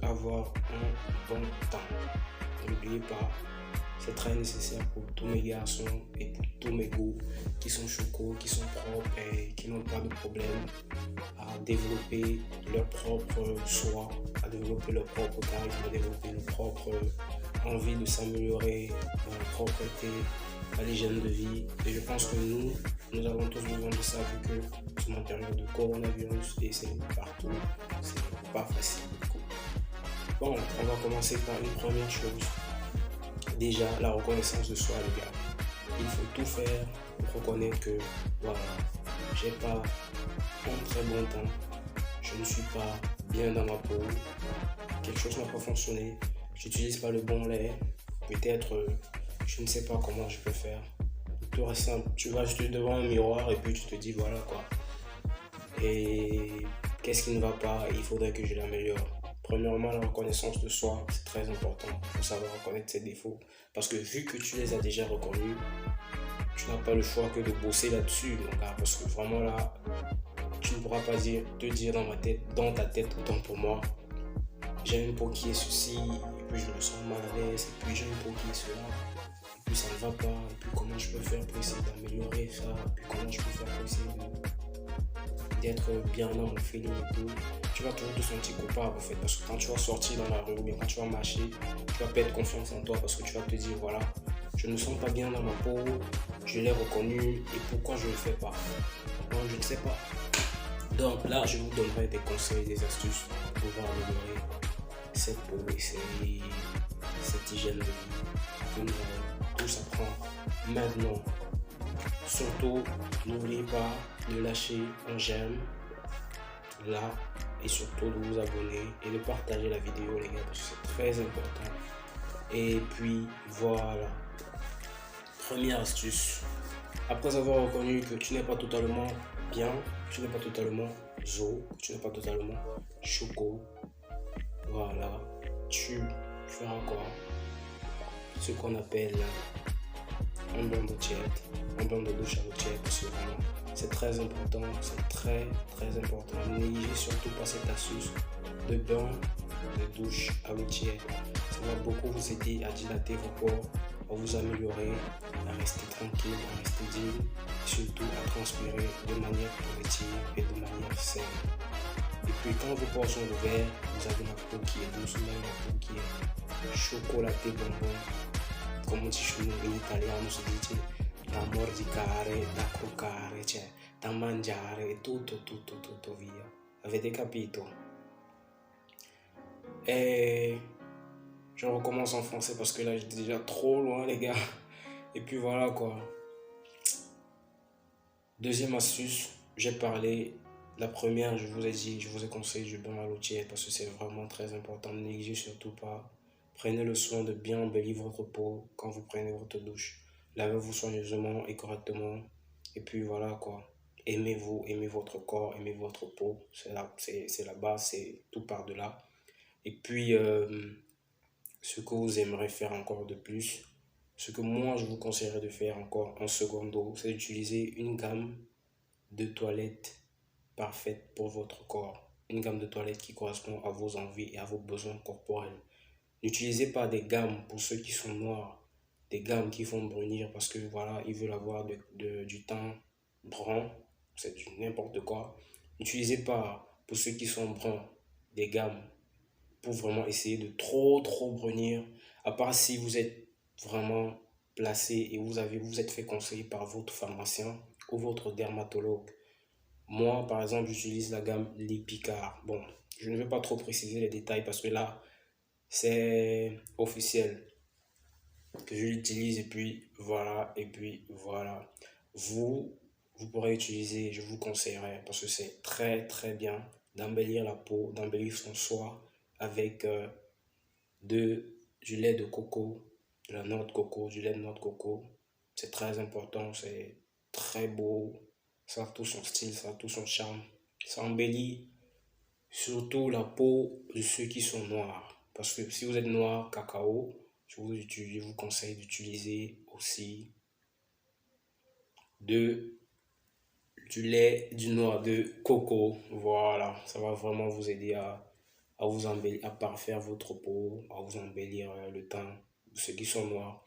avoir un bon temps. N'oubliez pas, c'est très nécessaire pour tous mes garçons et pour tous mes goûts qui sont chocos, qui sont propres et qui n'ont pas de problème à développer leur propre soi, à développer leur propre charisme, à développer leur propre envie de s'améliorer dans leur propreté, à l'hygiène de vie. Et je pense que nous avons tous besoin de ça vu que nous sommes en période de coronavirus et c'est partout, c'est pas facile du coup. Bon, on va commencer par une première chose. Déjà, la reconnaissance de soi, les gars. Il faut tout faire pour reconnaître que, voilà, j'ai pas un très bon temps, je ne suis pas bien dans ma peau, quelque chose n'a pas fonctionné, j'utilise pas le bon lait, peut-être je ne sais pas comment je peux faire. Tout reste simple, tu vas juste devant un miroir et puis tu te dis voilà quoi. Et qu'est-ce qui ne va pas et il faudrait que je l'améliore. Premièrement, la reconnaissance de soi, c'est très important. Il faut savoir reconnaître ses défauts. Parce que vu que tu les as déjà reconnus, tu n'as pas le choix que de bosser là-dessus, mon gars. Parce que vraiment là, tu ne pourras pas te dire dans ta tête, autant pour moi, j'ai une peau qui est ceci, et puis je me sens mal à l'aise, et puis j'ai une peau qui est cela, et puis ça ne va pas, et puis comment je peux faire pour essayer d'améliorer ça, et puis comment je peux faire pour essayer d'être bien dans mon feeling et tout. Tu vas toujours te sentir coupable en fait, parce que quand tu vas sortir dans la rue, ou bien quand tu vas marcher, tu vas perdre confiance en toi, parce que tu vas te dire voilà, je ne me sens pas bien dans ma peau, je l'ai reconnu, et pourquoi je ne le fais pas? Non, je ne sais pas. Donc là, je vous donnerai des conseils, des astuces pour pouvoir améliorer cette peau et cette hygiène de vie que nous allons tous apprendre maintenant. Surtout, n'oubliez pas de lâcher un j'aime là et surtout de vous abonner et de partager la vidéo les gars parce que c'est très important. Et puis voilà, première astuce. Après avoir reconnu que tu n'es pas totalement bien, tu n'es pas totalement zo, tu n'es pas totalement choco, voilà, tu feras quoi? Ce qu'on appelle un bain de tiède, un bain de douche à l'eau tiède, parce que vraiment, c'est très important, c'est très très important. Ne négligez surtout pas cette astuce de bain de douche à l'eau tiède. Ça va beaucoup vous aider à dilater vos pores, à vous améliorer, à rester tranquille, à rester digne, et surtout à transpirer de manière positive et de manière saine. Et puis quand vos pores sont ouverts, vous avez la peau qui est douce, même la peau qui est chocolatée bonbon. Come on dit chez nous in italiano si dice da mordicare, da croccare, cioè da mangiare, tutto via. Avete capito? Et je recommence en français parce que là j'étais déjà trop loin les gars. Et puis voilà quoi. Deuxième astuce, j'ai parlé. La première, je vous ai dit, je vous ai conseillé du bain à l'eau tiède parce que c'est vraiment très important. Ne négligez surtout pas. Prenez le soin de bien embellir votre peau quand vous prenez votre douche. Lavez-vous soigneusement et correctement. Et puis voilà quoi. Aimez-vous, aimez votre corps, aimez votre peau. C'est la base, c'est tout par-delà. Et puis, ce que vous aimeriez faire encore de plus, ce que moi je vous conseillerais de faire encore en secondo, c'est d'utiliser une gamme de toilettes parfaite pour votre corps. Une gamme de toilettes qui correspond à vos envies et à vos besoins corporels. N'utilisez pas des gammes pour ceux qui sont noirs, des gammes qui font brunir parce que voilà, ils veulent avoir du teint brun, c'est du n'importe quoi. N'utilisez pas pour ceux qui sont bruns des gammes pour vraiment essayer de trop brunir, à part si vous êtes vraiment placé et vous êtes fait conseiller par votre pharmacien ou votre dermatologue. Moi, par exemple, j'utilise la gamme Lipicard. Bon, je ne vais pas trop préciser les détails parce que là, c'est officiel que je l'utilise et puis voilà. Vous pourrez utiliser, je vous conseillerais parce que c'est très bien d'embellir la peau, d'embellir son soin avec du lait de coco, de la noix de coco, du lait de noix de coco. C'est très important, c'est très beau, ça a tout son style, ça a tout son charme. Ça embellit surtout la peau de ceux qui sont noirs. Parce que si vous êtes noir, cacao, je vous conseille d'utiliser aussi de, du lait du noix de coco. Voilà, ça va vraiment vous aider à parfaire votre peau, à vous embellir le teint. Ceux qui sont noirs,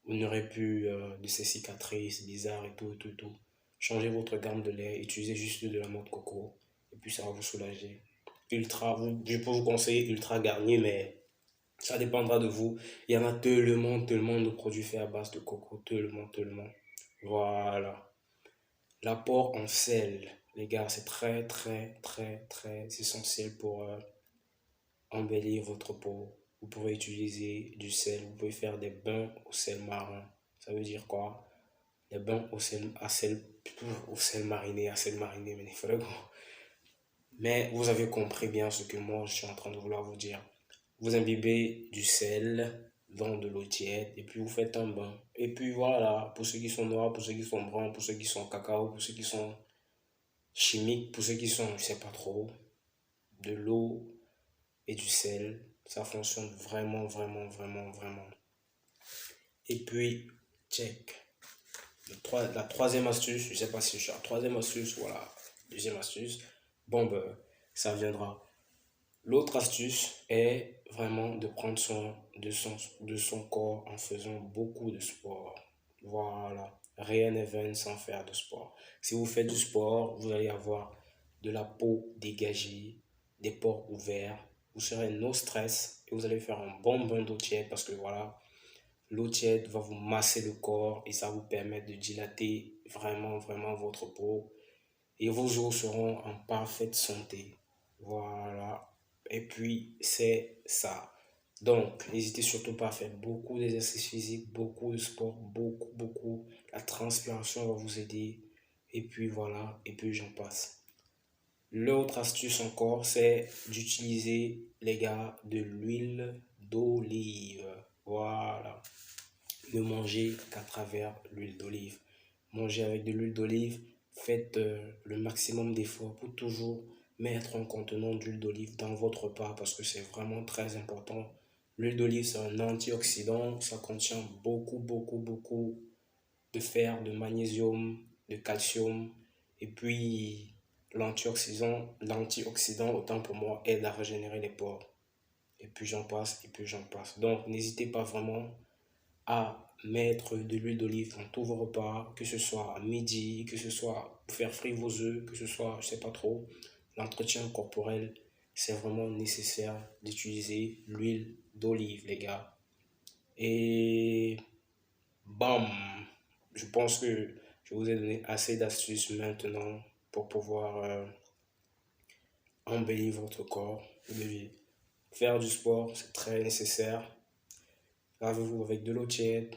vous n'aurez plus de ces cicatrices bizarres et tout, tout, tout. Changez votre gamme de lait, utilisez juste de la noix de coco et puis ça va vous soulager. Je peux vous conseiller Ultra Garnier, mais ça dépendra de vous. Il y en a tellement de produits faits à base de coco, tellement. Voilà. L'apport en sel, les gars, c'est très essentiel pour embellir votre peau. Vous pouvez utiliser du sel, vous pouvez faire des bains au sel marin. Ça veut dire quoi? Des bains au sel mariné, mais il faudrait Mais vous avez compris bien ce que moi je suis en train de vouloir vous dire. Vous imbibez du sel dans de l'eau tiède et puis vous faites un bain. Et puis voilà, pour ceux qui sont noirs, pour ceux qui sont bruns, pour ceux qui sont cacao, pour ceux qui sont chimiques, pour ceux qui sont, je sais pas trop, de l'eau et du sel, ça fonctionne vraiment. Et puis, check. La troisième astuce, je sais pas si je suis à la troisième astuce, voilà, deuxième astuce, bon ben, ça viendra. L'autre astuce est vraiment de prendre soin de son corps en faisant beaucoup de sport. Voilà, rien n'est vain sans faire de sport. Si vous faites du sport, vous allez avoir de la peau dégagée, des pores ouverts, vous serez no stress et vous allez faire un bon bain d'eau tiède parce que voilà, l'eau tiède va vous masser le corps et ça vous permet de dilater vraiment votre peau et vos os seront en parfaite santé. Voilà. Et puis, c'est ça. Donc, n'hésitez surtout pas à faire beaucoup d'exercices physiques, beaucoup de sport, beaucoup. La transpiration va vous aider. Et puis voilà, et puis j'en passe. L'autre astuce encore, c'est d'utiliser, les gars, de l'huile d'olive. Voilà. Ne mangez qu'à travers l'huile d'olive. Mangez avec de l'huile d'olive. Faites le maximum d'efforts pour toujours mettre un contenant d'huile d'olive dans votre repas parce que c'est vraiment très important. L'huile d'olive, c'est un antioxydant. Ça contient beaucoup de fer, de magnésium, de calcium. Et puis, l'antioxydant, autant pour moi, aide à régénérer les pores. Et puis j'en passe. Donc, n'hésitez pas vraiment à mettre de l'huile d'olive dans tous vos repas, que ce soit à midi, que ce soit pour faire frire vos œufs, que ce soit, je sais pas trop, l'entretien corporel, c'est vraiment nécessaire d'utiliser l'huile d'olive, les gars. Et bam, je pense que je vous ai donné assez d'astuces maintenant pour pouvoir embellir votre corps. Vous devez faire du sport, c'est très nécessaire. Lavez-vous avec de l'eau tiède.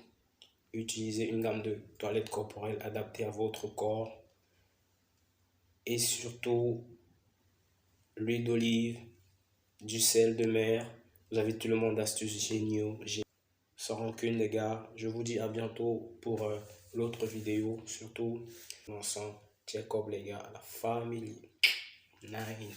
Utilisez une gamme de toilettes corporelles adaptée à votre corps. Et surtout, l'huile d'olive, du sel de mer. Vous avez tout le monde d'astuces géniaux. Sans rancune, les gars. Je vous dis à bientôt pour l'autre vidéo. Surtout, ensemble, Jacob, les gars, la famille. Nine.